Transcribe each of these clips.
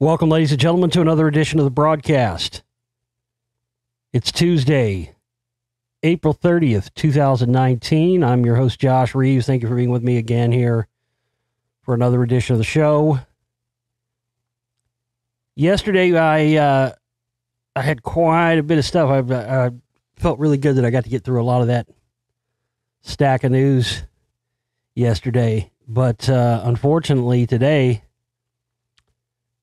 Welcome, ladies and gentlemen, to another edition of the broadcast. It's Tuesday, April 30th, 2019. I'm your host, Josh Reeves. Thank you for being with me again here for another edition of the show. Yesterday, I had quite a bit of stuff. I felt really good that I got to get through a lot of that stack of news yesterday. But unfortunately, today,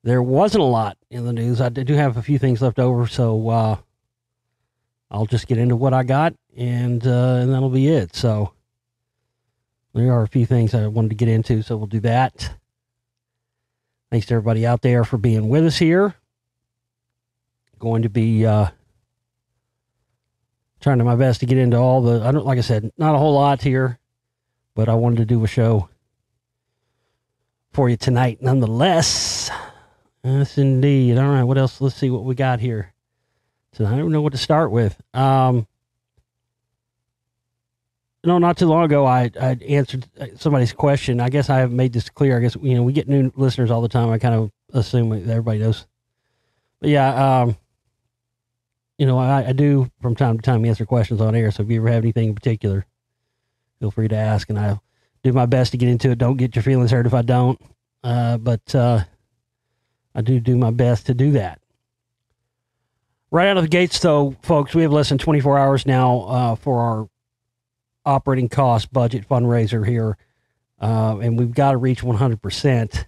there wasn't a lot in the news. I do have a few things left over, so I'll just get into what I got, and that'll be it. So there are a few things I wanted to get into, so we'll do that. Thanks to everybody out there for being with us here. Going to be trying my best to get into all the, like I said, not a whole lot here, but I wanted to do a show for you tonight nonetheless. Yes, indeed. All right, what else? Let's see what we got here. So I don't know what to start with. Not too long ago, I answered somebody's question. I guess I haven't made this clear. I guess, we get new listeners all the time. I kind of assume that everybody knows. But yeah, I do from time to time answer questions on air. So if you ever have anything in particular, feel free to ask, and I'll do my best to get into it. Don't get your feelings hurt if I don't. But I do my best to do that. Right out of the gates, though, folks, we have less than 24 hours now for our operating cost budget fundraiser here, and we've got to reach 100%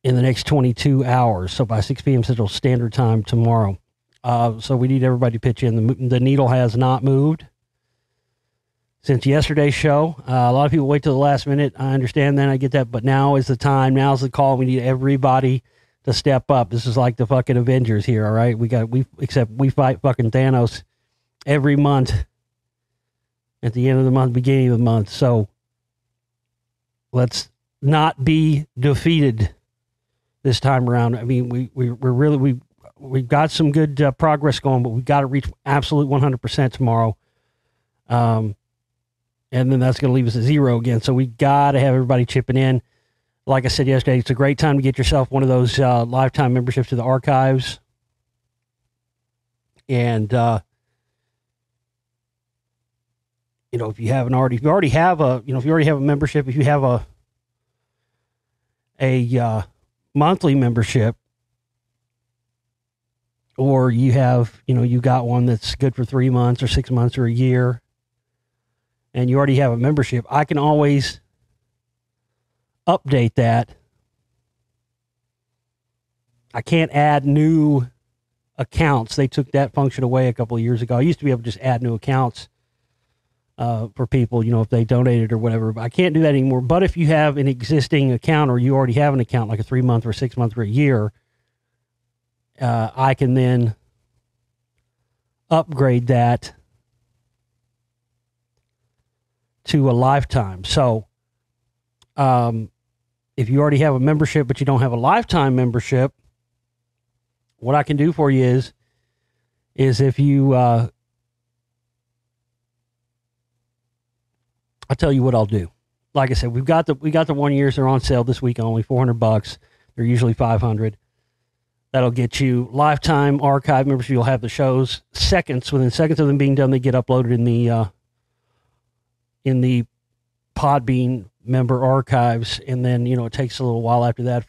in the next 22 hours, so by 6 p.m. Central Standard Time tomorrow. So we need everybody to pitch in. The needle has not moved since yesterday's show. A lot of people wait till the last minute. I understand that. I get that. But now is the time. Now's the call. We need everybody to step up. This is like the fucking Avengers here, all right? Except we fight fucking Thanos every month at the end of the month, beginning of the month. So let's not be defeated this time around. I mean, we've got some good progress going, but we've got to reach absolute 100% tomorrow. And then that's going to leave us at zero again. So we got to have everybody chipping in. Like I said yesterday, it's a great time to get yourself one of those lifetime memberships to the archives. And, if you haven't already, if you already have a membership, if you have a monthly membership, or you have, you got one that's good for 3 months or 6 months or a year, and you already have a membership, I can always update that. I can't add new accounts. They took that function away a couple of years ago. I used to be able to just add new accounts for people, if they donated or whatever. But I can't do that anymore. But if you have an existing account, or you already have an account, like a 3 month or 6 month or a year, I can then upgrade that to a lifetime. So, if you already have a membership, but you don't have a lifetime membership, what I can do for you is if you, I'll tell you what I'll do. Like I said, we got the 1 years. They're on sale this week, only $400. They're usually $500. That'll get you lifetime archive membership. You'll have the shows within seconds of them being done. They get uploaded in the Podbean member archives, and then it takes a little while after that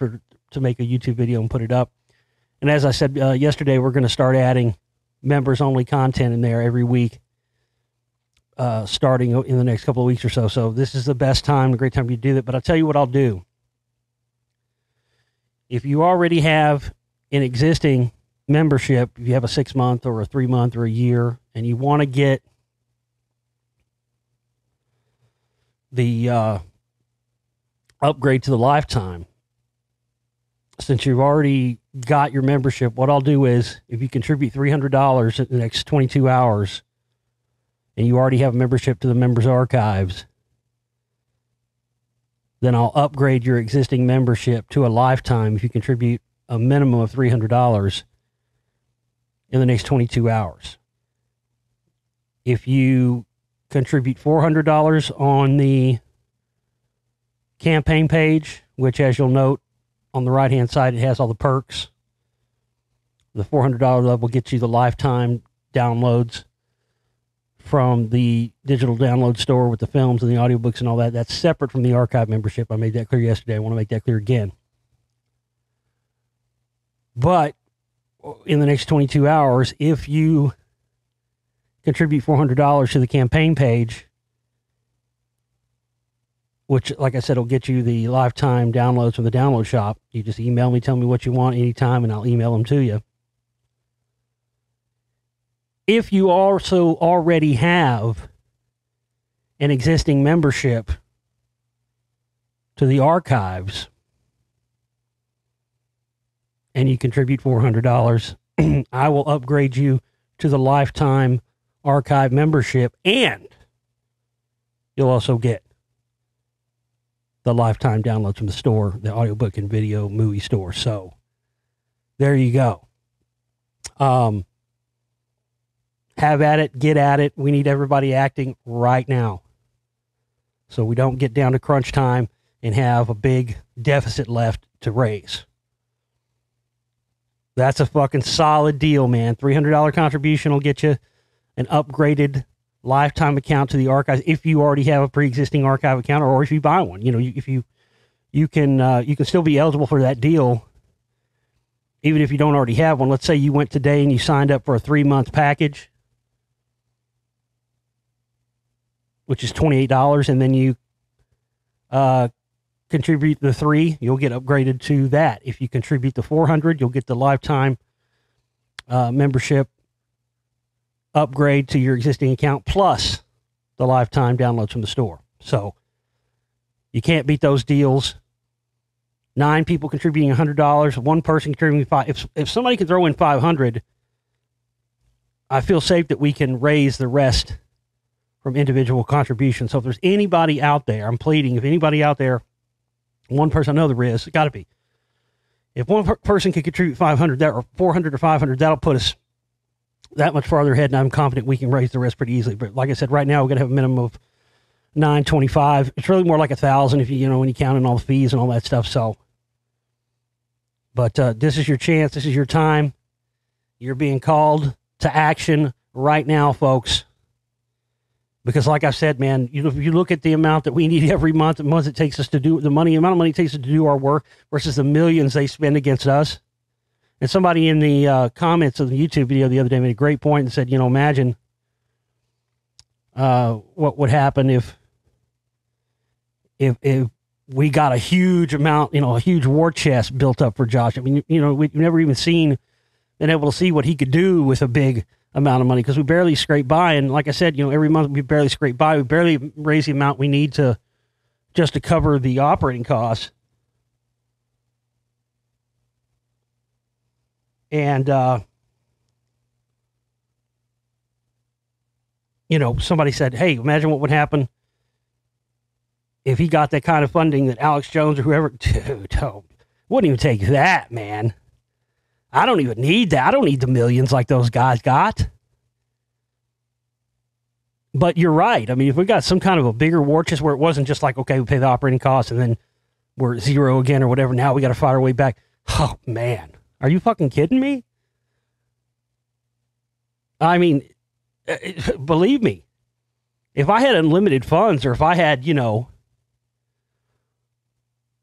to make a YouTube video and put it up. And as I said yesterday, we're going to start adding members only content in there every week, starting in the next couple of weeks or so. So this is the best time, a great time to do that. But I'll tell you what I'll do. If you already have an existing membership, if you have a 6 month or a 3 month or a year, and you want to get the upgrade to the lifetime, since you've already got your membership, what I'll do is, if you contribute $300 in the next 22 hours, and you already have a membership to the members archives, then I'll upgrade your existing membership to a lifetime if you contribute a minimum of $300 in the next 22 hours. If you contribute $400 on the campaign page, which, as you'll note on the right-hand side, it has all the perks. The $400 level gets you the lifetime downloads from the digital download store with the films and the audiobooks and all that. That's separate from the archive membership. I made that clear yesterday. I want to make that clear again. But in the next 22 hours, if you contribute $400 to the campaign page, which, like I said, will get you the lifetime downloads from the download shop. You just email me, tell me what you want anytime, and I'll email them to you. If you also already have an existing membership to the archives and you contribute $400, I will upgrade you to the lifetime archive membership, and you'll also get the lifetime downloads from the store, the audiobook and video movie store. So there you go. Have at it, get at it. We need everybody acting right now, so we don't get down to crunch time and have a big deficit left to raise. That's a fucking solid deal, man. $300 contribution will get you an upgraded lifetime account to the archives if you already have a pre-existing archive account, or if you buy one. You know, if you can still be eligible for that deal even if you don't already have one. Let's say you went today and you signed up for a 3-month package, which is $28, and then you contribute the $3, you'll get upgraded to that. If you contribute the $400, you'll get the lifetime membership upgrade to your existing account, plus the lifetime downloads from the store. So you can't beat those deals. 9 people contributing $100, 1 person contributing $5. If somebody can throw in $500, I feel safe that we can raise the rest from individual contributions. So if there's anybody out there, I'm pleading, if anybody out there, one person, I know there is, it's got to be. If one person can contribute $500 or $400 or $500, that'll put us that much farther ahead, and I'm confident we can raise the rest pretty easily. But like I said, right now we're going to have a minimum of $925. It's really more like $1,000 if you know, when you count in all the fees and all that stuff. So, but this is your chance. This is your time. You're being called to action right now, folks. Because like I said, man, if you look at the amount that we need every month, the month it takes us to do the amount of money it takes us to do our work versus the millions they spend against us. And somebody in the comments of the YouTube video the other day made a great point and said, you know, imagine what would happen if we got a huge amount, you know, a huge war chest built up for Josh. I mean, you know, we've never even been able to see what he could do with a big amount of money, because we barely scrape by. And like I said, you know, every month we barely scrape by. We barely raise the amount we need to just to cover the operating costs. And, you know, somebody said, hey, imagine what would happen if he got that kind of funding that Alex Jones or whoever, dude, wouldn't even take that, man. I don't even need that. I don't need the millions like those guys got. But you're right. I mean, if we got some kind of a bigger war chest where it wasn't just like, okay, we pay the operating costs and then we're zero again or whatever, now we got to fight our way back. Oh, man. Are you fucking kidding me? I mean, believe me, if I had unlimited funds, or if I had, you know,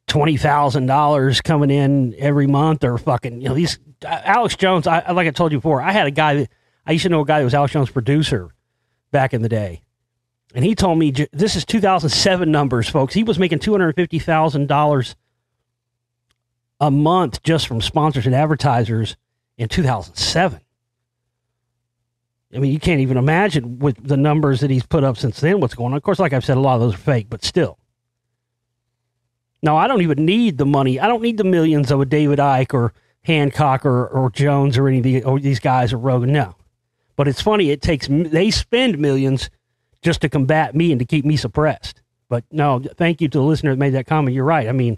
$20,000 coming in every month, or fucking, you know, these Alex Jones, like I told you before, I used to know a guy that was Alex Jones' producer back in the day. And he told me, this is 2007 numbers, folks. He was making $250,000 a month just from sponsors and advertisers in 2007. I mean, you can't even imagine with the numbers that he's put up since then what's going on. Of course, like I've said, a lot of those are fake, but still. Now, I don't even need the money. I don't need the millions of a David Icke or Hancock or Jones or any of these guys or Rogan. No. But it's funny, they spend millions just to combat me and to keep me suppressed. But no, thank you to the listener that made that comment. You're right. I mean,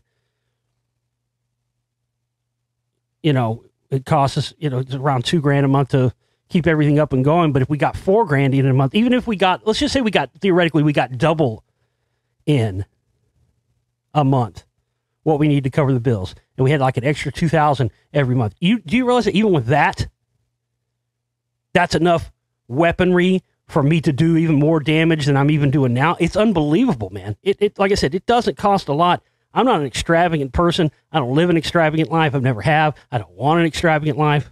you know, it costs us, you know, it's around $2,000 a month to keep everything up and going. But if we got $4,000 in a month, even if we got, let's just say theoretically, we got double in a month, what we need to cover the bills. And we had like an extra $2,000 every month. Do you realize that even with that, that's enough weaponry for me to do even more damage than I'm even doing now? It's unbelievable, man. It like I said, it doesn't cost a lot. I'm not an extravagant person. I don't live an extravagant life. I've never have. I don't want an extravagant life.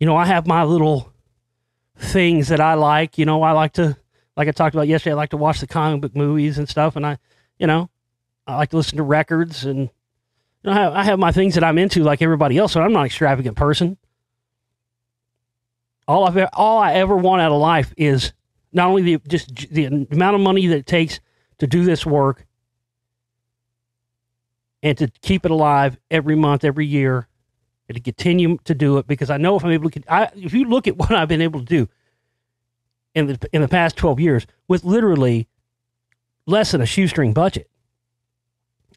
You know, I have my little things that I like. You know, I like to, like I talked about yesterday, I like to watch the comic book movies and stuff. And I like to listen to records, and I have my things that I'm into like everybody else. So I'm not an extravagant person. All I ever want out of life is not only the amount of money that it takes to do this work and to keep it alive every month, every year, and to continue to do it, because I know if I'm able to, if you look at what I've been able to do in the past 12 years with literally less than a shoestring budget,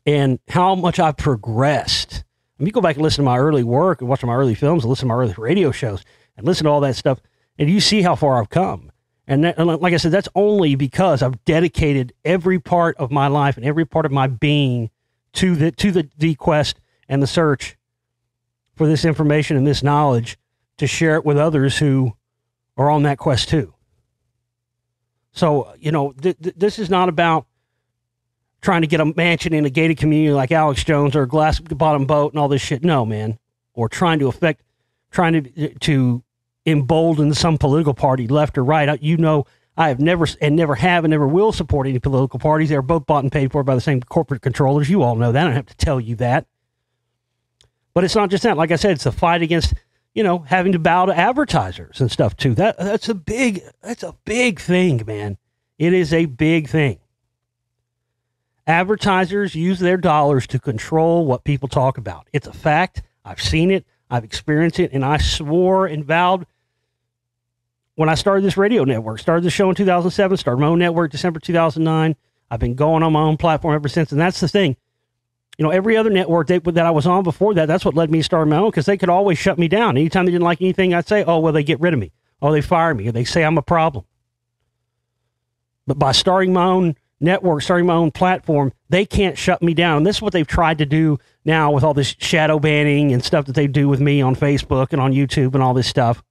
and how much I've progressed. I mean, you go back and listen to my early work and watch my early films and listen to my early radio shows and listen to all that stuff, and you see how far I've come. And like I said, that's only because I've dedicated every part of my life and every part of my being to the quest and the search for this information and this knowledge, to share it with others who are on that quest too. So, this is not about trying to get a mansion in a gated community like Alex Jones or a glass bottom boat and all this shit. No, man. Or trying to embolden some political party, left or right. I have never have and never will support any political parties. They're both bought and paid for by the same corporate controllers. You all know that. I don't have to tell you that. But it's not just that. Like I said, it's a fight against, having to bow to advertisers and stuff too. That's a big thing, man. It is a big thing. Advertisers use their dollars to control what people talk about. It's a fact. I've seen it. I've experienced it. And I swore and vowed when I started this radio network, started the show in 2007, started my own network December 2009. I've been going on my own platform ever since. And that's the thing. Every other network that I was on before that, that's what led me to start my own, because they could always shut me down. Anytime they didn't like anything I'd say, oh, well, they get rid of me. Oh, they fire me. Or they say I'm a problem. But by starting my own network, starting my own platform, they can't shut me down. And this is what they've tried to do now with all this shadow banning and stuff that they do with me on Facebook and on YouTube and all this stuff.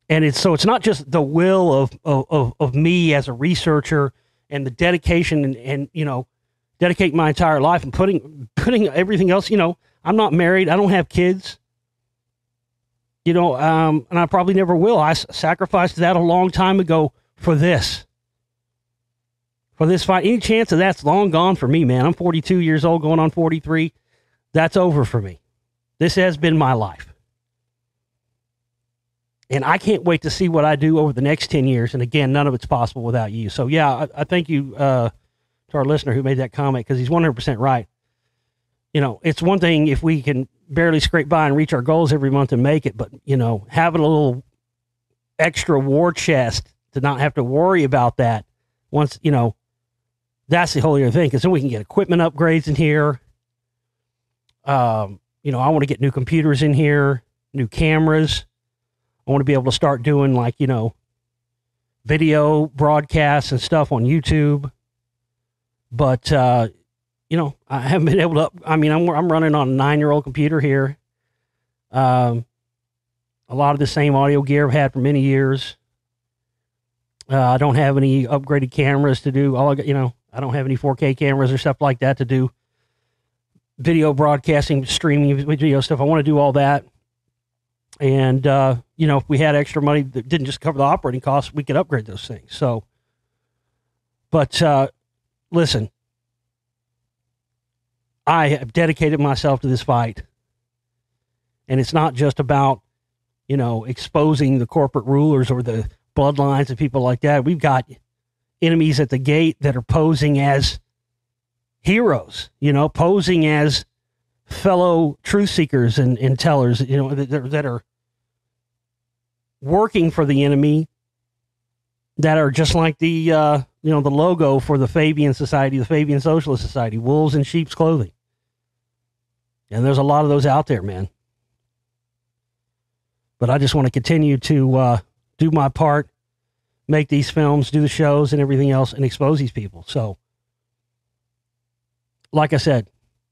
And it's not just the will of me as a researcher and the dedication and dedicate my entire life and putting everything else. I'm not married. I don't have kids. And I probably never will. I sacrificed that a long time ago for this. For this fight. Any chance of that's long gone for me, man. I'm 42 years old, going on 43. That's over for me. This has been my life. And I can't wait to see what I do over the next 10 years. And again, none of it's possible without you. So yeah, I thank you to our listener who made that comment, because he's 100% right. It's one thing if we can barely scrape by and reach our goals every month and make it, but having a little extra war chest to not have to worry about that once, that's the whole other thing, because then we can get equipment upgrades in here. I want to get new computers in here, new cameras. I want to be able to start doing video broadcasts and stuff on YouTube. But, I haven't been able to, I'm running on a 9-year-old computer here. A lot of the same audio gear I've had for many years. I don't have any upgraded cameras to do. I don't have any 4K cameras or stuff like that to do video broadcasting, streaming video stuff. I want to do all that. And, if we had extra money that didn't just cover the operating costs, we could upgrade those things. So, but, listen, I have dedicated myself to this fight. And it's not just about, exposing the corporate rulers or the bloodlines and people like that. We've got enemies at the gate that are posing as heroes, posing as fellow truth seekers and tellers, that are working for the enemy, that are just like the, the logo for the Fabian Society, the Fabian Socialist Society, wolves in sheep's clothing. And there's a lot of those out there, man. But I just want to continue to do my part, make these films, do the shows and everything else, and expose these people. So like I said,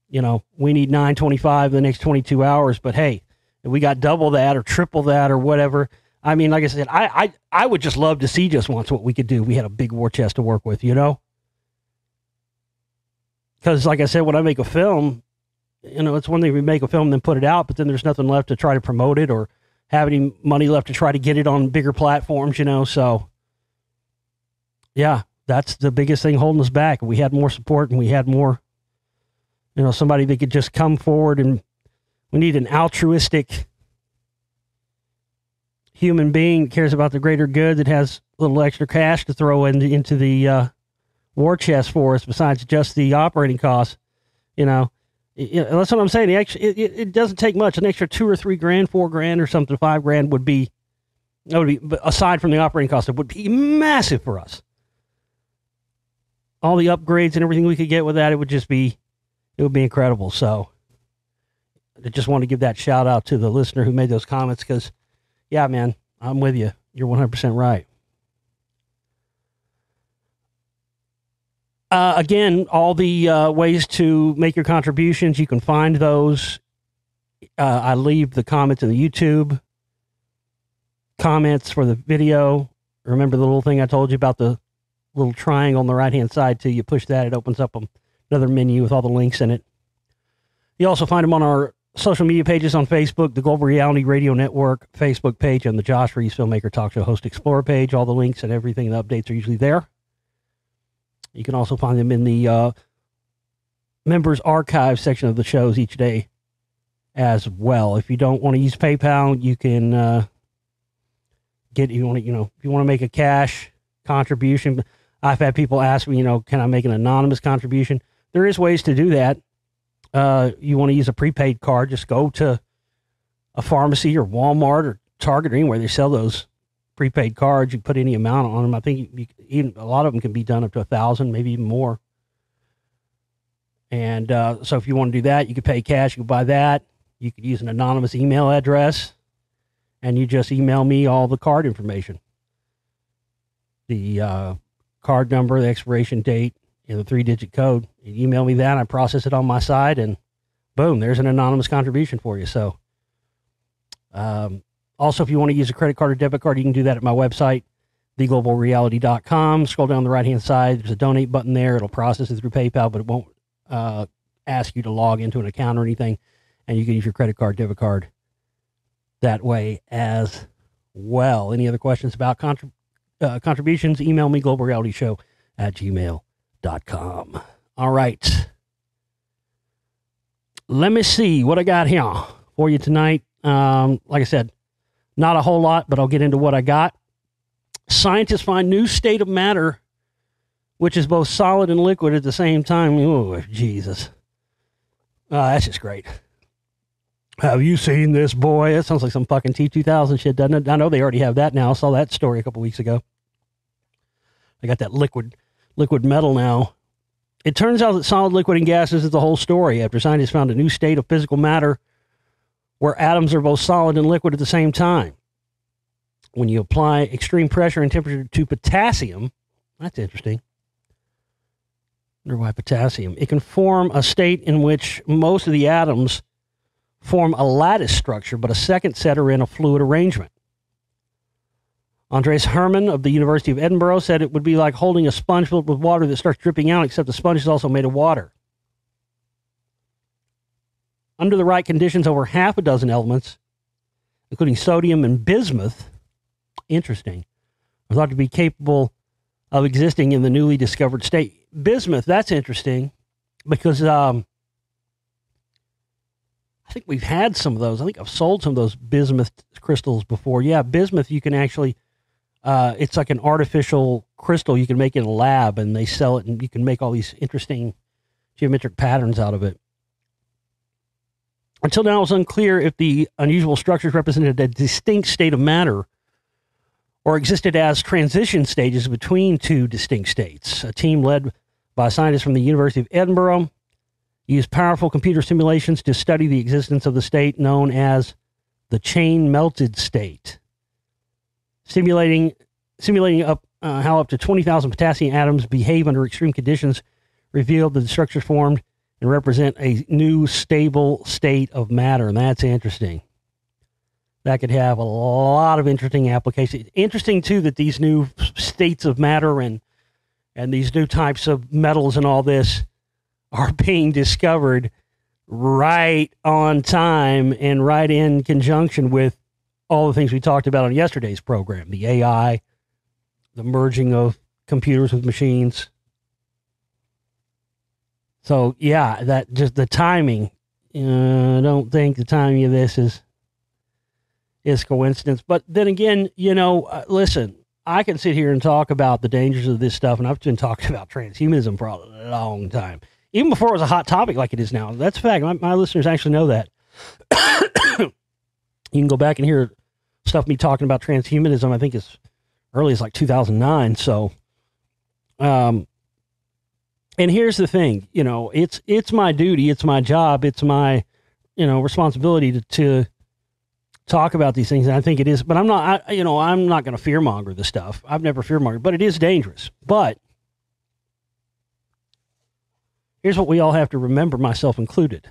we need 925 the next 22 hours, but hey, if we got double that or triple that or whatever, I mean, like I said, I would just love to see just once what we could do. We had a big war chest to work with, Because like I said, when I make a film, it's one thing we make a film and then put it out, but then there's nothing left to try to promote it or have any money left to try to get it on bigger platforms, so yeah, that's the biggest thing holding us back. We had more support and we had more, somebody that could just come forward, and we need an altruistic human being that cares about the greater good, that has a little extra cash to throw into the war chest for us besides just the operating costs. That's what I'm saying. It doesn't take much. An extra $2 or $3 grand, $4 grand or something, $5 grand would be, aside from the operating costs, it would be massive for us. All the upgrades and everything we could get with that, it would be incredible. So I just want to give that shout out to the listener who made those comments, because, yeah, man, I'm with you. You're 100% right. Again, all the ways to make your contributions, you can find those. I leave the comments in the YouTube comments for the video. Remember the little thing I told you about, the little triangle on the right-hand side till you push that, it opens up another menu with all the links in it. You also find them on our social media pages on Facebook, the Global Reality Radio Network Facebook page, and the Josh Reeves Filmmaker Talk Show Host Explorer page. All the links and everything, the updates are usually there. You can also find them in the members archive section of the shows each day as well. If you don't want to use PayPal, you can if you want to make a cash contribution. I've had people ask me, can I make an anonymous contribution? There is ways to do that. You want to use a prepaid card, just go to a pharmacy or Walmart or Target or anywhere they sell those prepaid cards. You put any amount on them. I think even a lot of them can be done up to 1,000, maybe even more. And so if you want to do that, you could pay cash. You could buy that. You could use an anonymous email address, and you just email me all the card information. The card number, the expiration date, and the 3-digit code. You email me that, I process it on my side, and boom, there's an anonymous contribution for you. So, also, if you want to use a credit card or debit card, you can do that at my website, theglobalreality.com. Scroll down the right-hand side. There's a donate button there. It'll process it through PayPal, but it won't ask you to log into an account or anything. And you can use your credit card, debit card that way as well. Any other questions about contributions? Email me, globalrealityshow@gmail.com. All right. Let me see what I got here for you tonight. Like I said, not a whole lot, but I'll get into what I got. Scientists find new state of matter, which is both solid and liquid at the same time. Oh, Jesus. That's just great. Have you seen this, boy? That sounds like some fucking T-2000 shit, doesn't it? I know they already have that now. I saw that story a couple weeks ago. They got that liquid metal now. It turns out that solid, liquid, and gases is the whole story after scientists found a new state of physical matter where atoms are both solid and liquid at the same time. When you apply extreme pressure and temperature to potassium, that's interesting. I wonder why potassium. It can form a state in which most of the atoms form a lattice structure, but a second set are in a fluid arrangement. Andreas Herman of the University of Edinburgh said it would be like holding a sponge filled with water that starts dripping out, except the sponge is also made of water. Under the right conditions, over half a dozen elements, including sodium and bismuth, interesting, are thought to be capable of existing in the newly discovered state. Bismuth, that's interesting, because I think we've had some of those. I think I've sold some of those bismuth crystals before. Yeah, bismuth, you can actually, it's like an artificial crystal you can make in a lab, and they sell it, and you can make all these interesting geometric patterns out of it. Until now, it was unclear if the unusual structures represented a distinct state of matter or existed as transition stages between two distinct states. A team led by scientists from the University of Edinburgh used powerful computer simulations to study the existence of the state known as the chain-melted state. Simulating how up to 20,000 potassium atoms behave under extreme conditions revealed that the structures formed and represent a new stable state of matter. And that's interesting. That could have a lot of interesting applications. Interesting, too, that these new states of matter and these new types of metals and all this are being discovered right on time and right in conjunction with all the things we talked about on yesterday's program. The AI, the merging of computers with machines. So, yeah, that just the timing. I don't think the timing of this is coincidence. But then again, listen, I can sit here and talk about the dangers of this stuff, and I've been talking about transhumanism for a long time. Even before it was a hot topic like it is now. That's a fact. My listeners actually know that. You can go back and hear stuff me talking about transhumanism, I think as early as like 2009. So, and here's the thing, it's my duty, it's my job, it's my, responsibility to talk about these things. And I think it is, but I'm not going to fearmonger the stuff. I've never fearmongered, but it is dangerous. But here's what we all have to remember, myself included.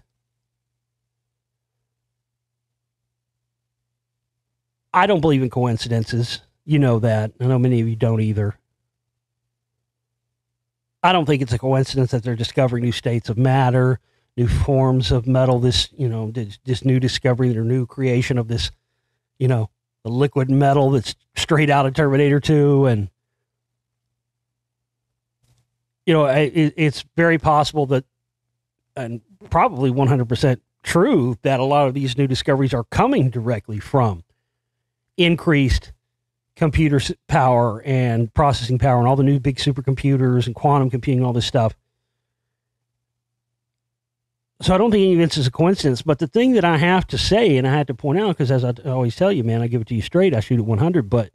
I don't believe in coincidences. You know that. I know many of you don't either. I don't think it's a coincidence that they're discovering new states of matter, new forms of metal, this new discovery, their new creation of this, the liquid metal that's straight out of Terminator 2. And, it's very possible that, and probably 100% true, that a lot of these new discoveries are coming directly from increased computer power and processing power and all the new big supercomputers and quantum computing, all this stuff. So I don't think any of this is a coincidence. But the thing that I have to say, and I had to point out, because as I always tell you, man, I give it to you straight, I shoot at 100, but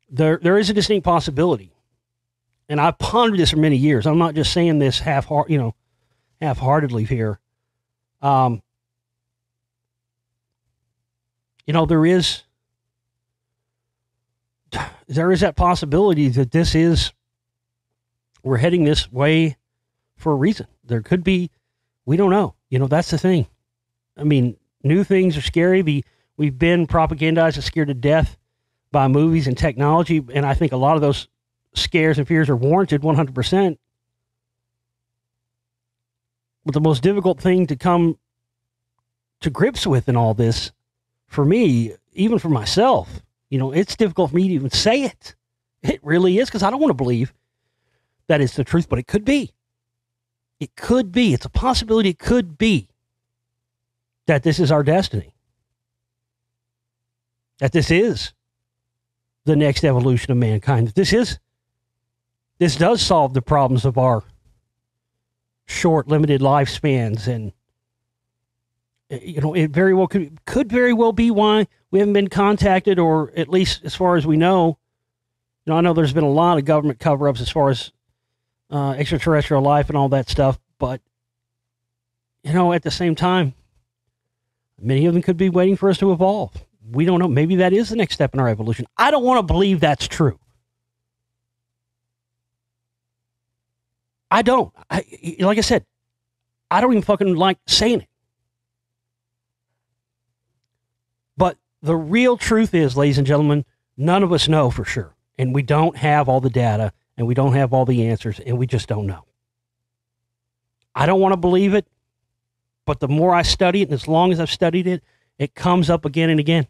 there is a distinct possibility. And I've pondered this for many years. I'm not just saying this half-heartedly here. There is that possibility that we're heading this way for a reason. There could be, we don't know. That's the thing. I mean, new things are scary. We've been propagandized and scared to death by movies and technology, and I think a lot of those scares and fears are warranted 100%. But the most difficult thing to come to grips with in all this, for me, even for myself, it's difficult for me to even say it. It really is, because I don't want to believe that it's the truth, but it could be. It could be. It's a possibility. It could be that this is our destiny. That this is the next evolution of mankind. That this does solve the problems of our short, limited lifespans. And, it very well could very well be why we haven't been contacted, or at least as far as we know. I know there's been a lot of government cover-ups as far as extraterrestrial life and all that stuff, but, at the same time, many of them could be waiting for us to evolve. We don't know. Maybe that is the next step in our evolution. I don't want to believe that's true. I don't. Like I said, I don't even fucking like saying it. But the real truth is, ladies and gentlemen, none of us know for sure. And we don't have all the data, and we don't have all the answers, and we just don't know. I don't want to believe it, but the more I study it, and as long as I've studied it, it comes up again and again.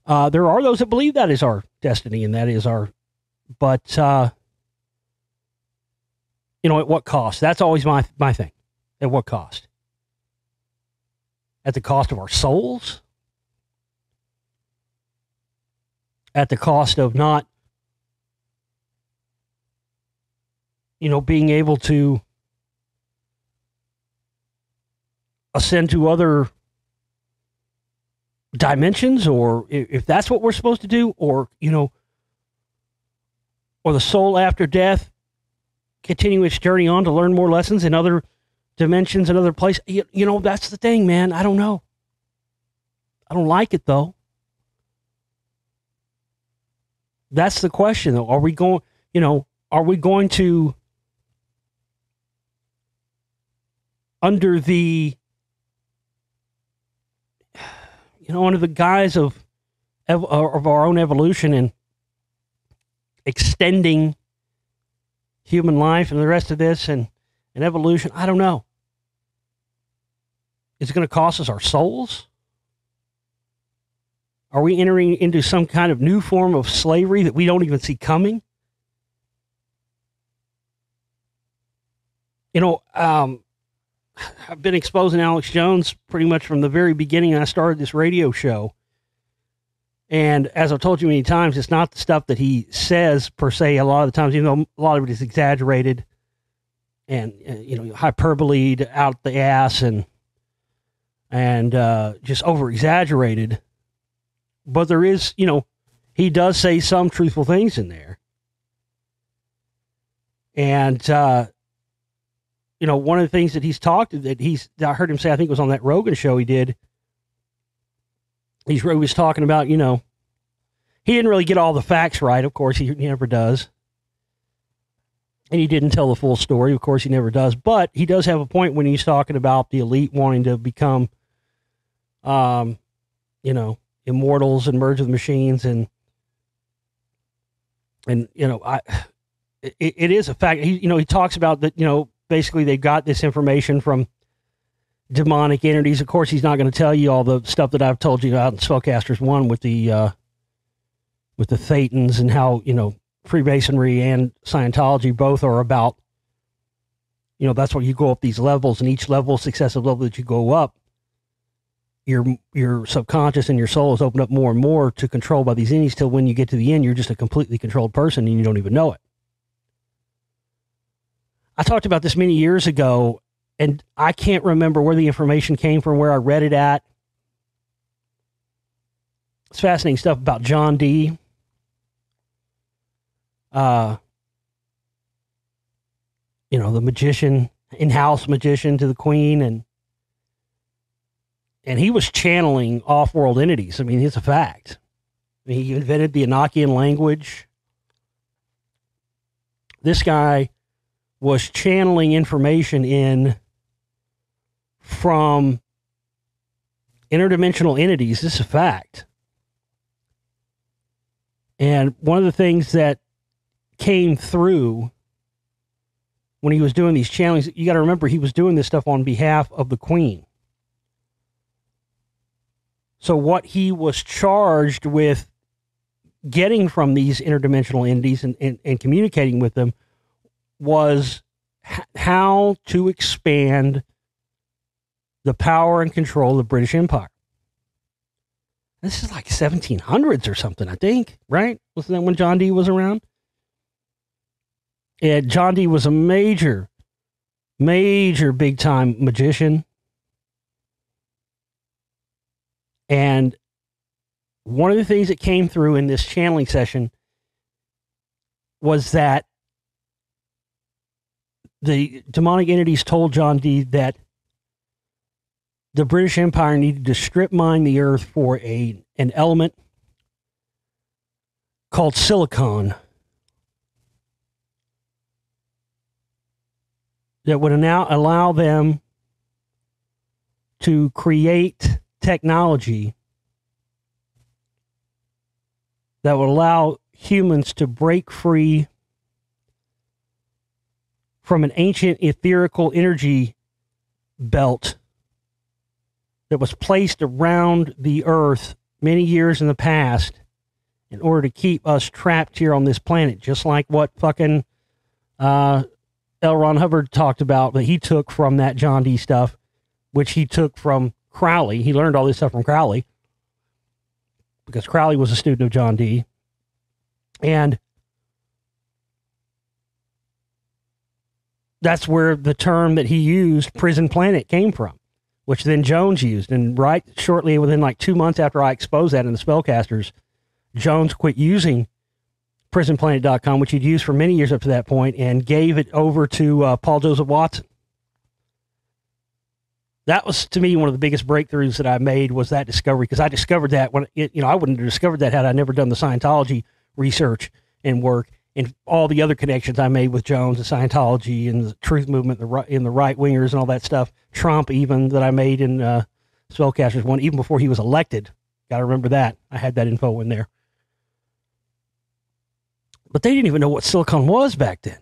There are those that believe that is our destiny, and that is but, at what cost? That's always my thing. At what cost? At the cost of our souls? At the cost of not, being able to ascend to other dimensions, or if that's what we're supposed to do, or, or the soul after death, continue its journey on to learn more lessons in other dimensions and other places. That's the thing, man. I don't know. I don't like it, though. That's the question, though. Are we going to under the, under the guise of our own evolution and extending human life and the rest of this and evolution, I don't know. Is it going to cost us our souls? Are we entering into some kind of new form of slavery that we don't even see coming? I've been exposing Alex Jones pretty much from the very beginning. I started this radio show. And as I've told you many times, it's not the stuff that he says per se. A lot of the times, even though a lot of it is exaggerated and, hyperbole out the ass and just over exaggerated. But there is, he does say some truthful things in there. And, one of the things that I heard him say, I think it was on that Rogan show he did. He was talking about, he didn't really get all the facts right. Of course, he never does. And he didn't tell the full story. Of course, he never does. But he does have a point when he's talking about the elite wanting to become, immortals and merge with machines. And it is a fact. He talks about that, basically they've got this information from demonic entities. Of course, he's not going to tell you all the stuff that I've told you about in Spellcasters 1 with the Thetans and how, Freemasonry and Scientology both are about, that's where you go up these levels, and each level, successive level that you go up, your subconscious and your soul is opened up more and more to control by these entities till when you get to the end, you're just a completely controlled person and you don't even know it. I talked about this many years ago, and I can't remember where the information came from, where I read it at. It's fascinating stuff about John Dee. The magician, in-house magician to the Queen, and he was channeling off-world entities. I mean, it's a fact. I mean, he invented the Enochian language. This guy was channeling information in from interdimensional entities. This is a fact. And one of the things that came through when he was doing these channelings, you got to remember he was doing this stuff on behalf of the Queen. So what he was charged with getting from these interdimensional entities and communicating with them was how to expand the power and control of the British Empire. This is like 1700s or something, I think, right? Wasn't that when John Dee was around? Yeah, John Dee was a major big-time magician. And one of the things that came through in this channeling session was that the demonic entities told John Dee that the British Empire needed to strip mine the earth for an element called silicon that would now allow them to create technology that would allow humans to break free from an ancient etherical energy belt that was placed around the earth many years in the past in order to keep us trapped here on this planet, just like what fucking L. Ron Hubbard talked about that he took from that John Dee stuff, which he took from Crowley. He learned all this stuff from Crowley because Crowley was a student of John Dee. And that's where the term that he used, prison planet, came from, which then Jones used. And right shortly, within like 2 months after I exposed that in the Spellcasters, Jones quit using prisonplanet.com, which he'd used for many years up to that point, and gave it over to Paul Joseph Watson. That was, to me, one of the biggest breakthroughs that I made was that discovery, because I discovered that when I wouldn't have discovered that had I never done the Scientology research and work and all the other connections I made with Jones and Scientology and the Truth Movement, in the right wingers and all that stuff. Trump, even, that I made in Spellcasters 1, even before he was elected. Got to remember that. I had that info in there. But they didn't even know what silicon was back then.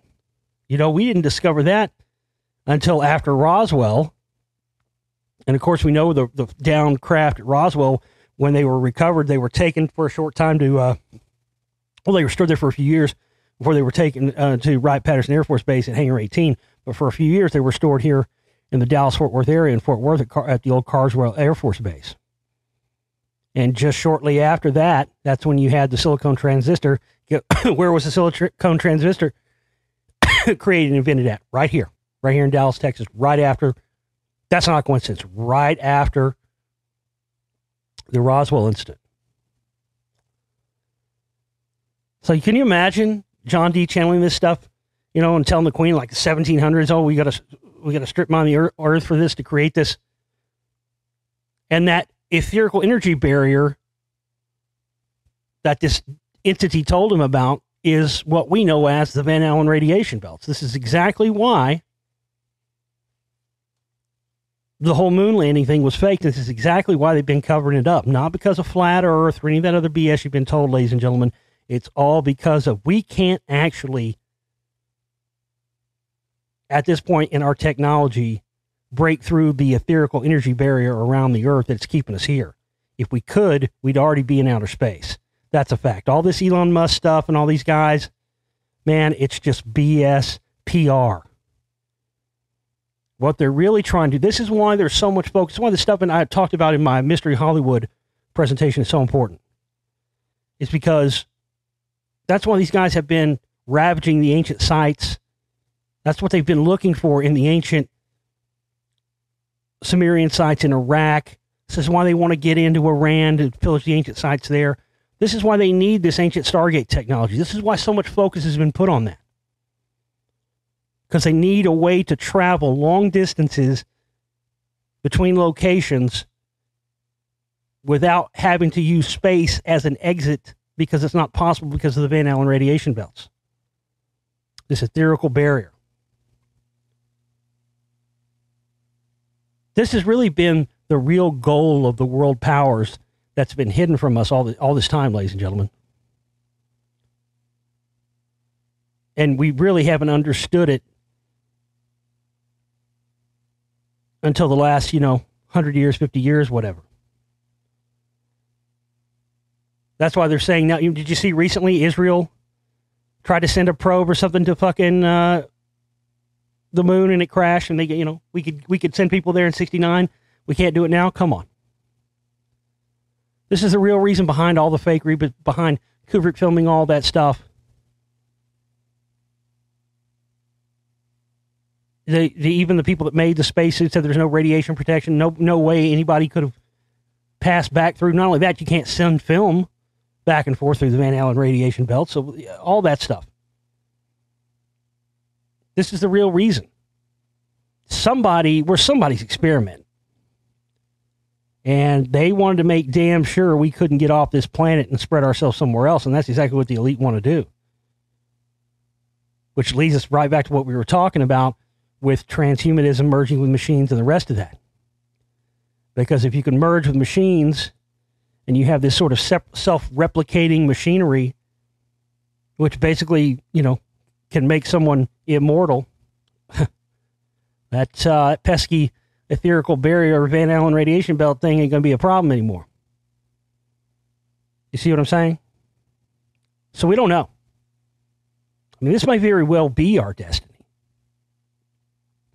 You know, we didn't discover that until after Roswell. And of course, we know the down craft at Roswell, when they were recovered, they were taken for a short time to, well, they were stored there for a few years before they were taken to Wright-Patterson Air Force Base at Hangar 18. But for a few years, they were stored here in the Dallas-Fort Worth area, in Fort Worth at the old Carswell Air Force Base. And just shortly after that, that's when you had the silicon transistor. Where was the silicon transistor created and invented at? Right here in Dallas, Texas, right after. That's not a coincidence. Right after the Roswell incident. So can you imagine John D. channeling this stuff, you know, and telling the Queen like the 1700s, oh, we got to strip mine the earth for this to create this, and that etherical energy barrier that this entity told him about is what we know as the Van Allen radiation belts. This is exactly why the whole moon landing thing was fake. This is exactly why they've been covering it up. Not because of flat earth or any of that other BS you've been told, ladies and gentlemen. It's all because of, we can't actually, at this point in our technology, break through the etherical energy barrier around the earth that's keeping us here. If we could, we'd already be in outer space. That's a fact. All this Elon Musk stuff and all these guys, man, it's just BS PR. What they're really trying to do, this is why there's so much focus. One of the stuff that I talked about in my Mystery Hollywood presentation is so important. It's because that's why these guys have been ravaging the ancient sites. That's what they've been looking for in the ancient Sumerian sites in Iraq. This is why they want to get into Iran to pillage the ancient sites there. This is why they need this ancient Stargate technology. This is why so much focus has been put on that. Because they need a way to travel long distances between locations without having to use space as an exit, because it's not possible because of the Van Allen radiation belts. This etherical barrier. This has really been the real goal of the world powers that's been hidden from us all this time, ladies and gentlemen. And we really haven't understood it until the last, 100 years, 50 years, whatever. That's why they're saying now, did you see recently Israel tried to send a probe or something to fucking the moon and it crashed, and they, we could send people there in 1969. We can't do it now? Come on. This is the real reason behind all the fakery, behind Kubrick filming all that stuff. Even the people that made the spacesuits said there's no radiation protection. No way anybody could have passed back through. Not only that, you can't send film back and forth through the Van Allen radiation belt. So all that stuff. This is the real reason. We're somebody's experiment. And they wanted to make damn sure we couldn't get off this planet and spread ourselves somewhere else. And that's exactly what the elite want to do. Which leads us right back to what we were talking about with transhumanism merging with machines and the rest of that. Because if you can merge with machines and you have this sort of self-replicating machinery, which basically, can make someone immortal, that pesky etherical barrier or Van Allen radiation belt thing ain't going to be a problem anymore. You see what I'm saying? So we don't know. I mean, this might very well be our destiny.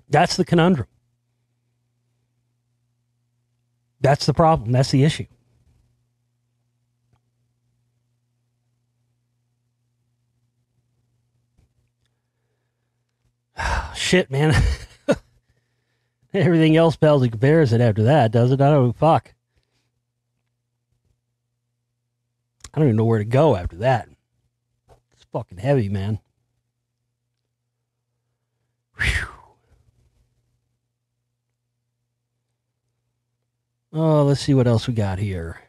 That's the conundrum. That's the problem. That's the issue. Shit, man. Everything else pales and compares it after that, does it? I don't fuck. I don't even know where to go after that. It's fucking heavy, man. Whew. Oh, let's see what else we got here.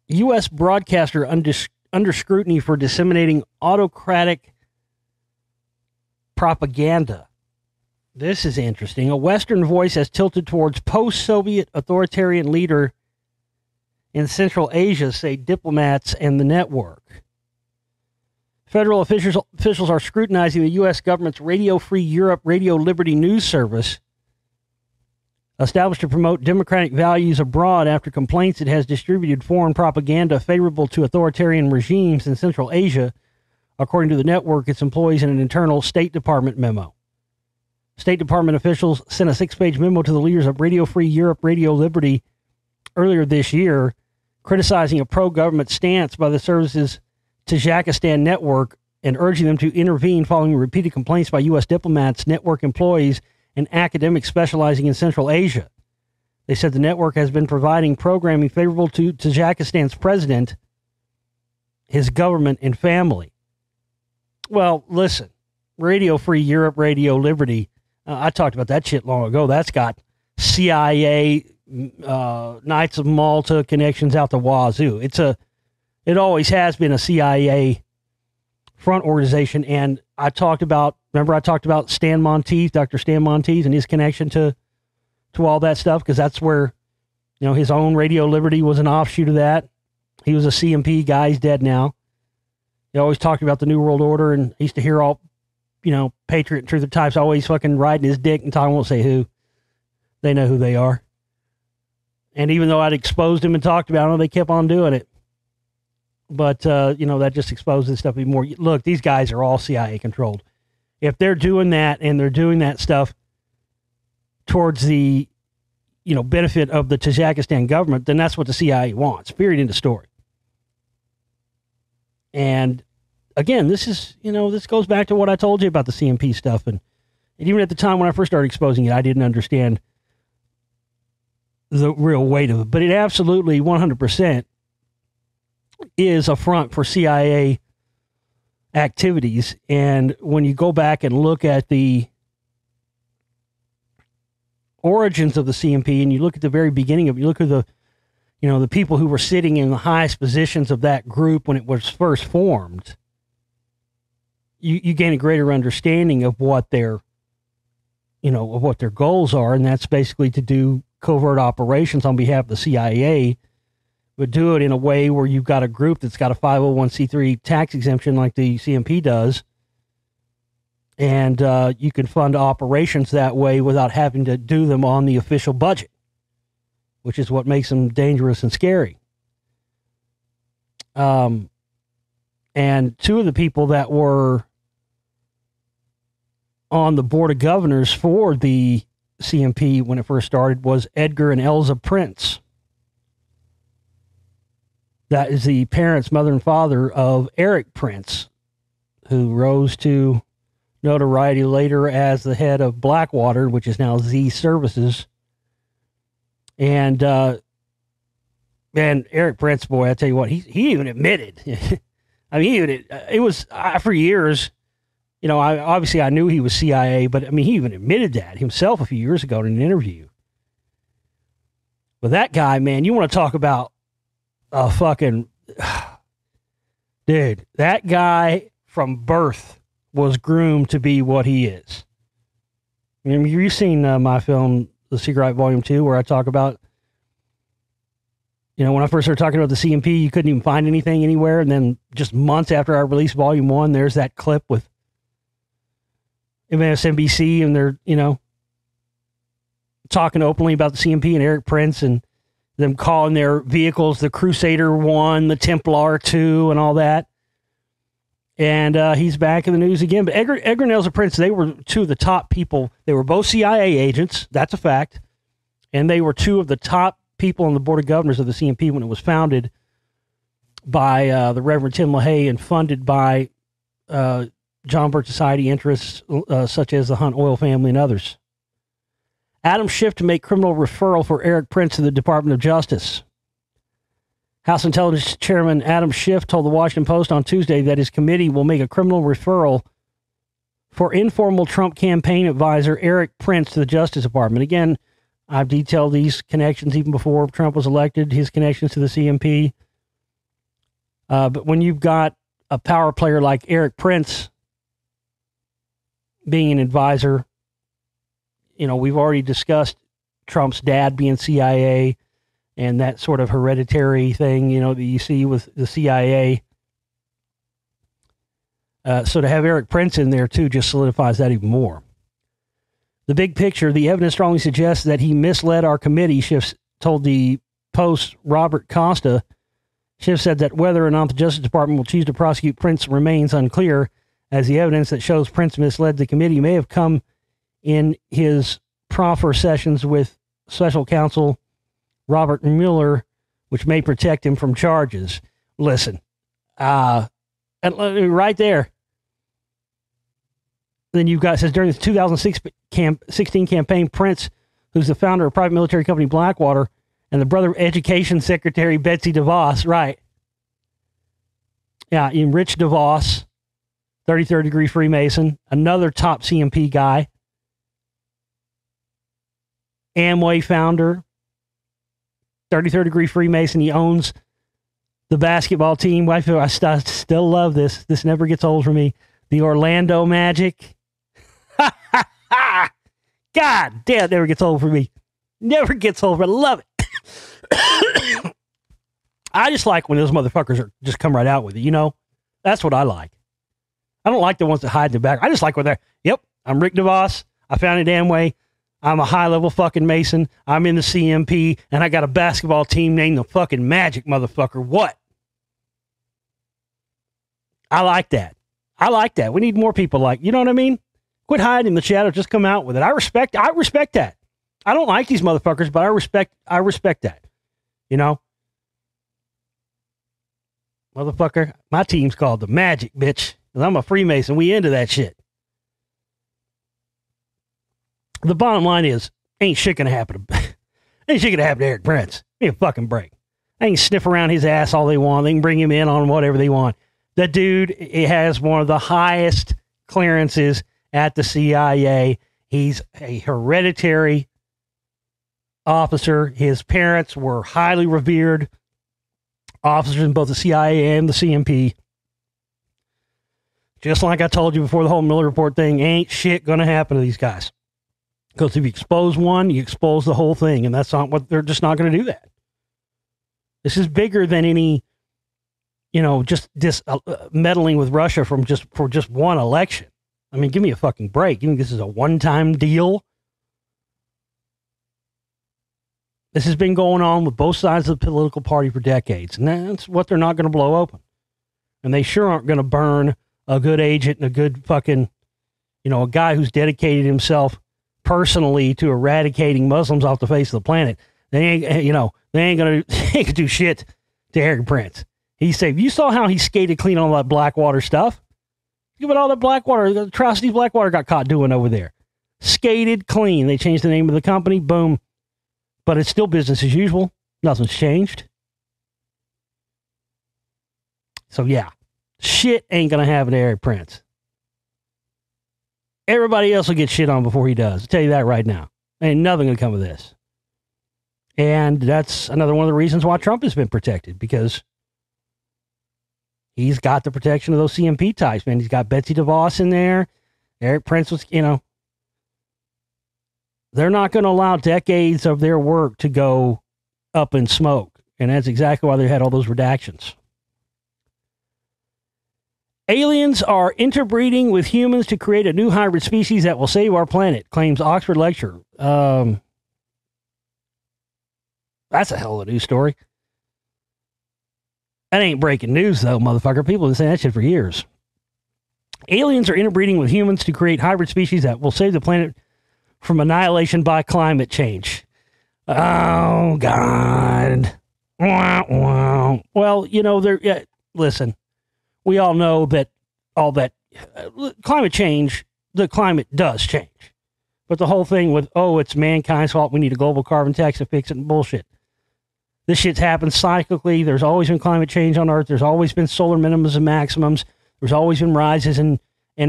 U.S. broadcaster under scrutiny for disseminating autocratic propaganda. This is interesting. A Western voice has tilted towards post-Soviet authoritarian leader in Central Asia, say diplomats and the network. Federal officials are scrutinizing the U.S. government's Radio Free Europe, Radio Liberty news service, established to promote democratic values abroad after complaints it has distributed foreign propaganda favorable to authoritarian regimes in Central Asia, according to the network, its employees in an internal State Department memo. State Department officials sent a 6-page memo to the leaders of Radio Free Europe, Radio Liberty earlier this year, criticizing a pro-government stance by the service's Tajikistan network and urging them to intervene following repeated complaints by U.S. diplomats, network employees, and academics specializing in Central Asia. They said the network has been providing programming favorable to Tajikistan's president, his government, and family. Well, listen, Radio Free Europe, Radio Liberty, I talked about that shit long ago. That's got CIA, Knights of Malta connections out the wazoo. It always has been a CIA front organization, and I talked about Stan Monteith, Dr. Stan Monteith, and his connection to all that stuff, because that's where, his own Radio Liberty was an offshoot of that. He was a CNP guy. He's dead now. He always talked about the New World Order, and I used to hear all, Patriot and Truther types always fucking riding his dick, and I won't say who. They know who they are. And even though I'd exposed him and talked about them, they kept on doing it. But, that just exposes stuff even more. Look, these guys are all CIA controlled. If they're doing that and they're doing that stuff towards the, benefit of the Tajikistan government, then that's what the CIA wants. Period. End of story. And again, this goes back to what I told you about the CNP stuff. And even at the time when I first started exposing it, I didn't understand the real weight of it. But it absolutely 100% is a front for CIA activities. And when you go back and look at the origins of the CNP, and you look at the very beginning of it, you look at the people who were sitting in the highest positions of that group when it was first formed, you gain a greater understanding of what their goals are, and that's basically to do covert operations on behalf of the CIA, but do it in a way where you've got a group that's got a 501c3 tax exemption like the CNP does, and you can fund operations that way without having to do them on the official budget, which is what makes them dangerous and scary. And two of the people that were on the board of governors for the CNP when it first started was Edgar and Elza Prince. That is the parents, mother and father of Eric Prince, who rose to notoriety later as the head of Blackwater, which is now Z Services. And Eric Prince, boy, I tell you what, he even admitted. I mean, it was for years. I knew he was CIA, but I mean, he even admitted that himself a few years ago in an interview. But that guy, man, you want to talk about a fucking dude? That guy from birth was groomed to be what he is. I mean, you've seen my film, The Secret Right Volume 2, where I talk about, when I first started talking about the CNP, you couldn't even find anything anywhere. And then just months after I released Volume 1, there's that clip with MSNBC, and they're, talking openly about the CNP and Eric Prince, and them calling their vehicles the Crusader 1, the Templar 2, and all that. And he's back in the news again. But Edgar and Elza Prince, they were two of the top people. They were both CIA agents. That's a fact. And they were two of the top people on the board of governors of the CNP when it was founded by the Reverend Tim LaHaye and funded by John Birch Society interests such as the Hunt Oil family and others. Adam Schiff to make criminal referral for Eric Prince to the Department of Justice. House Intelligence Chairman Adam Schiff told the Washington Post on Tuesday that his committee will make a criminal referral for informal Trump campaign advisor Eric Prince to the Justice Department. Again, I've detailed these connections even before Trump was elected, his connections to the CNP. But when you've got a power player like Eric Prince being an advisor, we've already discussed Trump's dad being CIA and that sort of hereditary thing, that you see with the CIA. So to have Eric Prince in there, too, just solidifies that even more. The big picture, the evidence strongly suggests that he misled our committee, Schiff told the Post Robert Costa. Schiff said that whether or not the Justice Department will choose to prosecute Prince remains unclear, as the evidence that shows Prince misled the committee may have come in his proffer sessions with special counsel Robert Mueller, which may protect him from charges. Listen, and right there, then you've got, it says, during the 2016 campaign, Prince, who's the founder of private military company Blackwater, and the brother of Education Secretary Betsy DeVos, right? Yeah, in Rich DeVos, 33rd degree Freemason, another top CNP guy, Amway founder, 33rd degree Freemason. He owns the basketball team. I still love this. This never gets old for me. The Orlando Magic. God damn, it never gets old for me. Never gets old. I love it. I just like when those motherfuckers are just come right out with it, That's what I like. I don't like the ones that hide in the back. I just like when they're, yep, I'm Rick DeVos. I founded Amway. I'm a high-level fucking Mason. I'm in the CNP, and I got a basketball team named the fucking Magic, motherfucker. What? I like that. I like that. We need more people like, you know what I mean? Quit hiding in the shadows. Just come out with it. I respect that. I don't like these motherfuckers, but I respect that. Motherfucker, my team's called the Magic, bitch. Because I'm a Freemason. We into that shit. The bottom line is, ain't shit gonna happen to Eric Prince. Give me a fucking break. They can sniff around his ass all they want. They can bring him in on whatever they want. The dude, it has one of the highest clearances at the CIA. He's a hereditary officer. His parents were highly revered officers in both the CIA and the CNP. Just like I told you before the whole Miller Report thing, ain't shit gonna happen to these guys. Because if you expose one, you expose the whole thing, and that's not what they're just not going to do that. This is bigger than any, just this meddling with Russia for just one election. I mean, give me a fucking break. You think this is a one-time deal? This has been going on with both sides of the political party for decades, and that's what they're not going to blow open. And they sure aren't going to burn a good agent and a good fucking, a guy who's dedicated himself personally to eradicating Muslims off the face of the planet. They ain't gonna do shit to Eric Prince. He said, you saw how he skated clean on all that Blackwater stuff. Look at all that Blackwater, the atrocities Blackwater got caught doing over there. Skated clean. They changed the name of the company. Boom. But it's still business as usual. Nothing's changed. So yeah, shit ain't gonna happen to Eric Prince. Everybody else will get shit on before he does. I'll tell you that right now. Ain't nothing going to come of this. And that's another one of the reasons why Trump has been protected, because he's got the protection of those CNP types, man. He's got Betsy DeVos in there. Eric Prince was, they're not going to allow decades of their work to go up in smoke. And that's exactly why they had all those redactions. Aliens are interbreeding with humans to create a new hybrid species that will save our planet, claims Oxford lecturer. That's a hell of a news story. That ain't breaking news, though, motherfucker. People have been saying that shit for years. Aliens are interbreeding with humans to create hybrid species that will save the planet from annihilation by climate change. Oh, God. Wow. Well, listen. We all know that climate change, the climate does change. But the whole thing with, it's mankind's fault, we need a global carbon tax to fix it, and bullshit. This shit's happened cyclically. There's always been climate change on Earth. There's always been solar minimums and maximums. There's always been rises and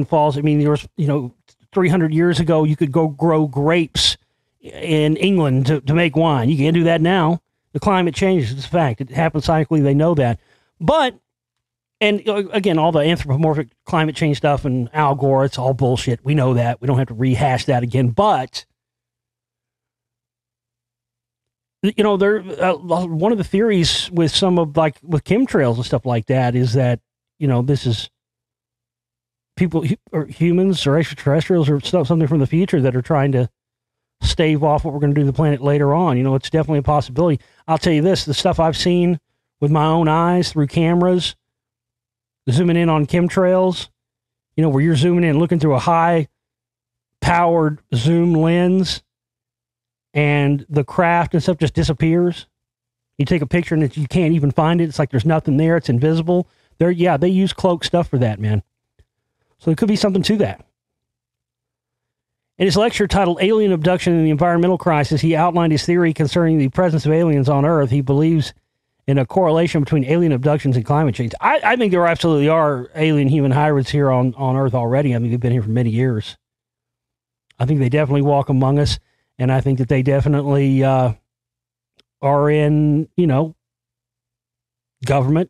falls. I mean, there was, 300 years ago, you could go grow grapes in England to make wine. You can't do that now. The climate changes. It's a fact. It happens cyclically. They know that. But And again, all the anthropomorphic climate change stuff and Al Gore, it's all bullshit. We know that. We don't have to rehash that again. But, you know, one of the theories with some of, like, with chemtrails and stuff like that is that, you know, this is people or humans or extraterrestrials or something from the future that are trying to stave off what we're going to do to the planet later on. You know, it's definitely a possibility. I'll tell you this, the stuff I've seen with my own eyes through cameras, zooming in on chemtrails, you know, where you're zooming in, looking through a high-powered zoom lens, and the craft and stuff just disappears. You take a picture and you can't even find it. It's like there's nothing there. It's invisible. They use cloak stuff for that, man. So there could be something to that. In his lecture titled Alien Abduction and the Environmental Crisis, he outlined his theory concerning the presence of aliens on Earth. He believes in a correlation between alien abductions and climate change. I think there absolutely are alien human hybrids here on Earth already. I mean, they've been here for many years. I think they definitely walk among us, and I think that they definitely are in, you know, government,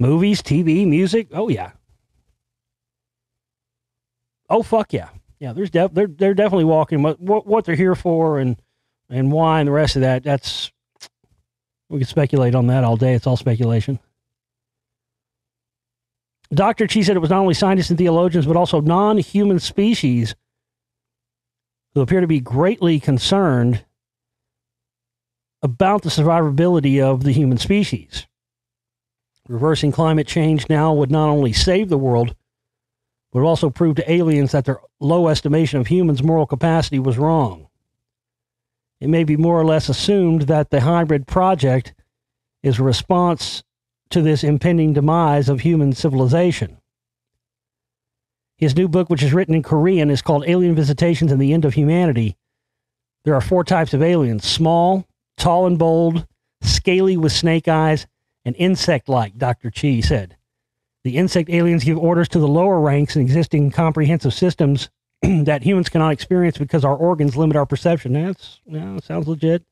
movies, TV, music. Oh, yeah. Oh, fuck yeah. Yeah, they're definitely walking. What they're here for and why and the rest of that, that's... We could speculate on that all day. It's all speculation. Dr. Chi said it was not only scientists and theologians, but also non-human species who appear to be greatly concerned about the survivability of the human species. Reversing climate change now would not only save the world, but also prove to aliens that their low estimation of humans' moral capacity was wrong. It may be more or less assumed that the hybrid project is a response to this impending demise of human civilization. His new book, which is written in Korean, is called Alien Visitations and the End of Humanity. There are 4 types of aliens: small, tall and bold, scaly with snake eyes, and insect-like, Dr. Chi said. The insect aliens give orders to the lower ranks in existing comprehensive systems that humans cannot experience because our organs limit our perception. Sounds legit.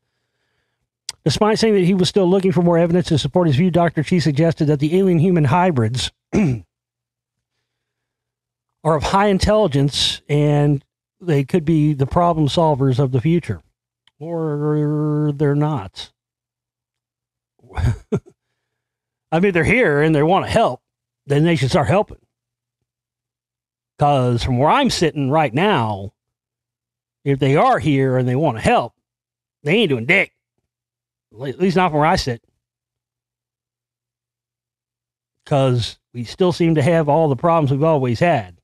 Despite saying that he was still looking for more evidence to support his view, Dr. Chi suggested that the alien-human hybrids are of high intelligence and they could be the problem solvers of the future. Or they're not. I mean, they're here and they want to help. Then they should start helping. Because from where I'm sitting right now, if they are here and they want to help, they ain't doing dick. At least not from where I sit. Because we still seem to have all the problems we've always had.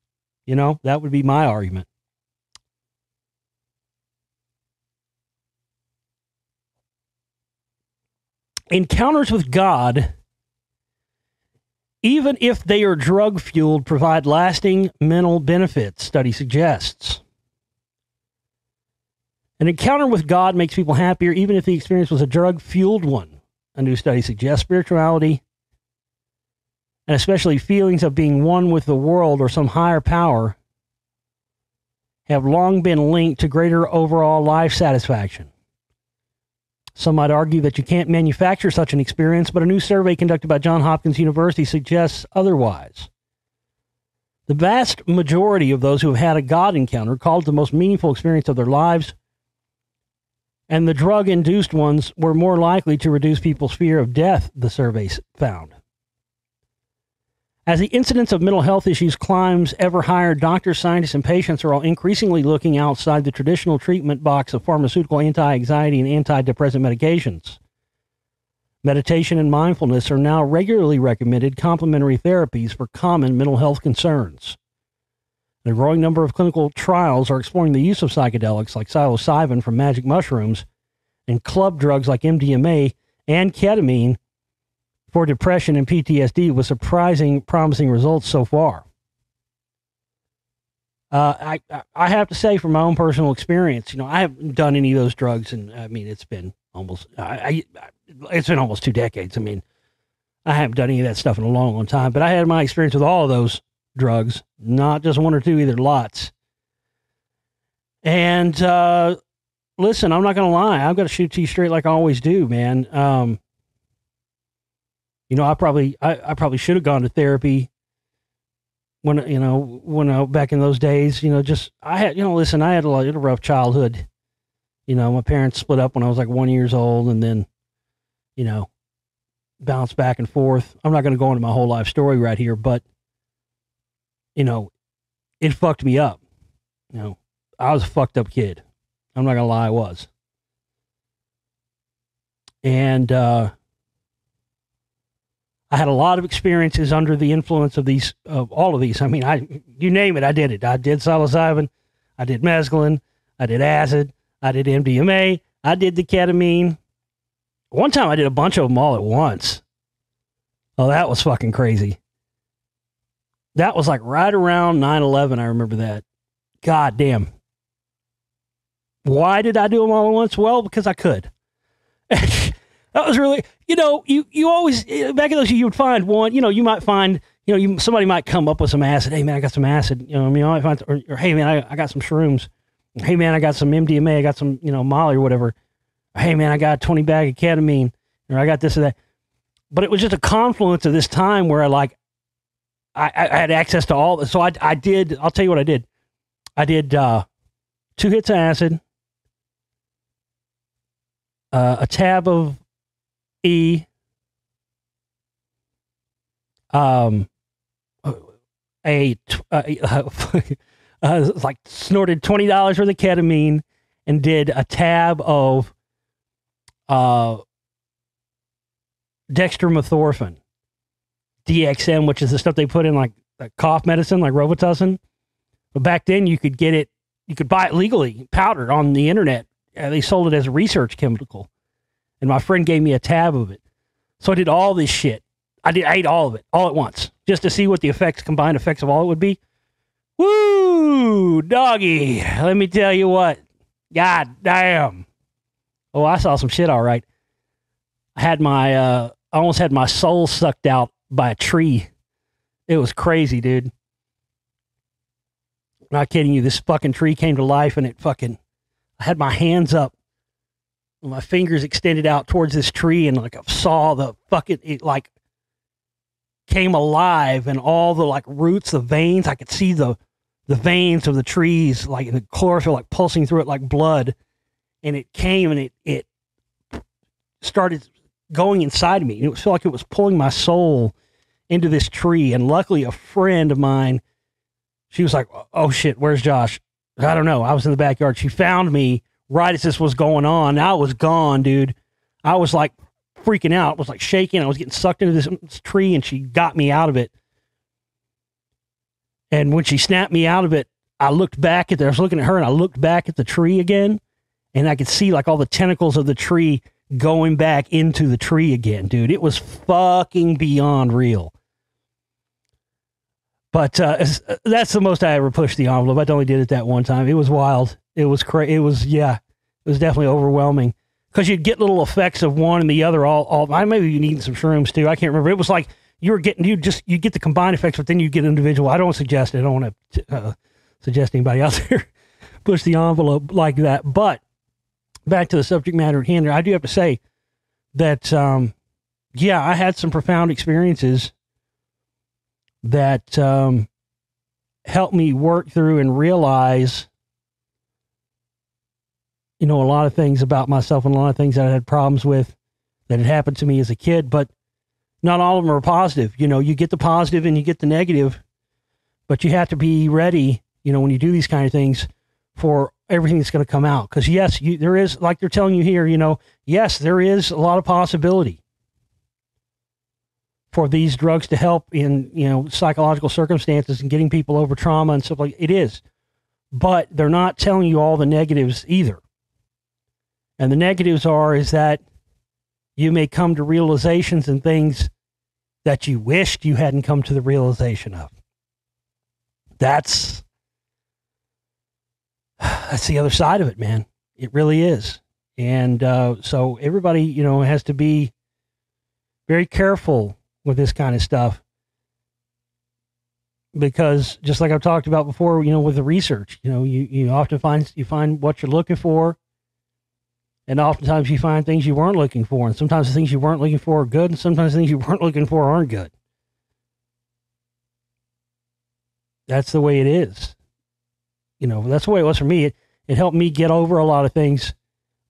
You know, that would be my argument. Encounters with God, even if they are drug-fueled, provide lasting mental benefits, study suggests. An encounter with God makes people happier, even if the experience was a drug-fueled one, a new study suggests. Spirituality, and especially feelings of being one with the world or some higher power, have long been linked to greater overall life satisfaction. Some might argue that you can't manufacture such an experience, but a new survey conducted by Johns Hopkins University suggests otherwise. The vast majority of those who have had a God encounter called it the most meaningful experience of their lives, and the drug-induced ones were more likely to reduce people's fear of death, the surveys found. As the incidence of mental health issues climbs ever higher, doctors, scientists, and patients are all increasingly looking outside the traditional treatment box of pharmaceutical anti-anxiety and antidepressant medications. Meditation and mindfulness are now regularly recommended complementary therapies for common mental health concerns. A growing number of clinical trials are exploring the use of psychedelics like psilocybin from magic mushrooms and club drugs like MDMA and ketamine for depression and PTSD, with surprising, promising results so far. I have to say, from my own personal experience, you know, I haven't done any of those drugs, and I mean, it's been almost 2 decades. I mean, I haven't done any of that stuff in a long, long time. But I had my experience with all of those drugs, not just one or two, either, lots. And listen, I'm not going to lie. I've got to shoot to you straight like I always do, man. I probably should have gone to therapy when back in those days, I had, listen, I had a rough childhood. My parents split up when I was like 1 year old, and then, bounced back and forth. I'm not going to go into my whole life story right here, but, it fucked me up. I was a fucked up kid. I'm not going to lie, I was. And, I had a lot of experiences under the influence of all of these. I mean, you name it, I did it. I did psilocybin, I did mescaline, I did acid, I did MDMA, I did the ketamine. One time I did a bunch of them all at once. Oh, that was fucking crazy. That was like right around 9/11. I remember that. God damn. Why did I do them all at once? Well, because I could. That was really, you always, back in those years, you would find one, you might find, somebody might come up with some acid. Hey, man, I got some acid. I might find, or hey, man, I got some shrooms. Or, hey, man, I got some MDMA. I got some, Molly or whatever. Or, hey, man, I got a 20 bag of ketamine. Or I got this or that. But it was just a confluence of this time where I had access to all this. So I did, I'll tell you what I did. I did 2 hits of acid, a tab of E, like snorted $20 worth of ketamine, and did a tab of dextromethorphan, DXM, which is the stuff they put in like cough medicine, like Robitussin. But back then you could buy it legally, powdered on the internet. They sold it as a research chemical. And my friend gave me a tab of it. So I did all this shit. I ate all of it, all at once, just to see what the combined effects of all it would be. Woo, doggy. Let me tell you what. God damn. Oh, I saw some shit, all right. I almost had my soul sucked out by a tree. It was crazy, dude. Not kidding you. This fucking tree came to life, and I had my hands up, my fingers extended out towards this tree, and like I saw it like came alive, and all the like roots, the veins, I could see the veins of the trees, like the chlorophyll, like pulsing through it like blood. And it came, and it started going inside of me. It felt like it was pulling my soul into this tree. And luckily a friend of mine, she was like, oh shit, where's Josh? I don't know. I was in the backyard. She found me right as this was going on. I was gone, dude. I was like freaking out. I was like shaking. I was getting sucked into this tree, and she got me out of it. And when she snapped me out of it, I looked back I was looking at her, and I looked back at the tree again, and I could see like all the tentacles of the tree going back into the tree again, dude. It was fucking beyond real. But that's the most I ever pushed the envelope. I only did it that one time. It was wild. It was crazy. It was definitely overwhelming, because you'd get little effects of one and the other. Maybe you needed some shrooms too. I can't remember. It was like you get the combined effects, but then you get individual. I don't suggest it. I don't want to suggest anybody out there push the envelope like that. But back to the subject matter at hand, I do have to say that, I had some profound experiences that helped me work through and realize, a lot of things about myself, and a lot of things that I had problems with that had happened to me as a kid. But not all of them are positive. You get the positive and you get the negative, but you have to be ready, when you do these kind of things, for everything that's going to come out. Because yes, there is, like they're telling you here, yes, there is a lot of possibility for these drugs to help in, psychological circumstances and getting people over trauma and stuff like it is. But they're not telling you all the negatives either. And the negatives is that you may come to realizations and things that you wished you hadn't come to the realization of. That's the other side of it, man. It really is. And so everybody, has to be very careful with this kind of stuff, because just like I've talked about before, with the research, you often find what you're looking for, And oftentimes you find things you weren't looking for. And sometimes the things you weren't looking for are good. And sometimes the things you weren't looking for aren't good. That's the way it is. You know, that's the way it was for me. It helped me get over a lot of things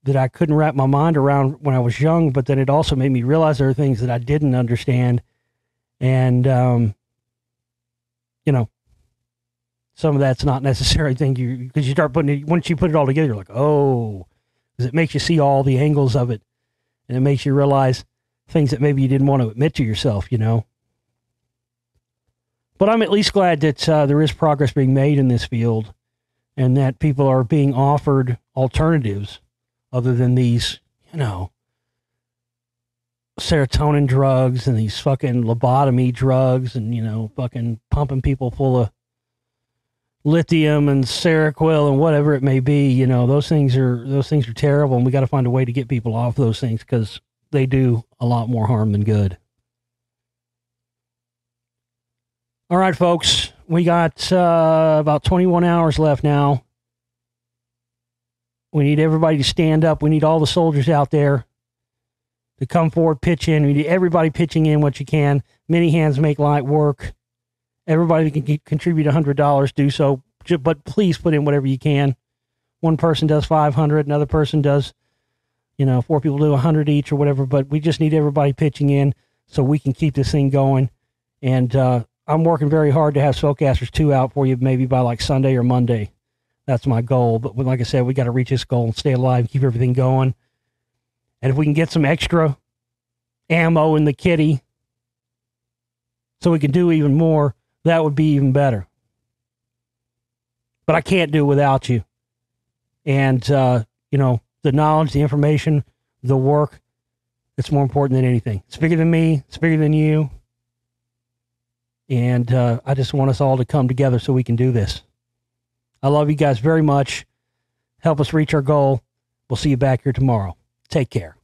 that I couldn't wrap my mind around when I was young. But then it also made me realize there are things that I didn't understand. And, you know, some of that's not necessary thing because you start putting it, once you put it all together, you're like, oh, because it makes you see all the angles of it. And it makes you realize things that maybe you didn't want to admit to yourself, you know. But I'm at least glad that there is progress being made in this field and that people are being offered alternatives other than these, you know, serotonin drugs and these fucking lobotomy drugs and, you know, fucking pumping people full of lithium and Seroquel and whatever it may be. You know, those things are terrible, and we got to find a way to get people off those things because they do a lot more harm than good. All right, folks, we got about 21 hours left now. We need everybody to stand up. We need all the soldiers out there to come forward, pitch in. We need everybody pitching in what you can. Many hands make light work. Everybody can contribute $100, do so, but please put in whatever you can. One person does 500, another person does, you know, 4 people do 100 each or whatever, but we just need everybody pitching in so we can keep this thing going. And I'm working very hard to have Spellcasters 2 out for you maybe by like Sunday or Monday. That's my goal. But like I said, we got to reach this goal and stay alive and keep everything going. And if we can get some extra ammo in the kitty so we can do even more, that would be even better. But I can't do it without you. And, you know, the knowledge, the information, the work, it's more important than anything. It's bigger than me. It's bigger than you. And I just want us all to come together so we can do this. I love you guys very much. Help us reach our goal. We'll see you back here tomorrow. Take care.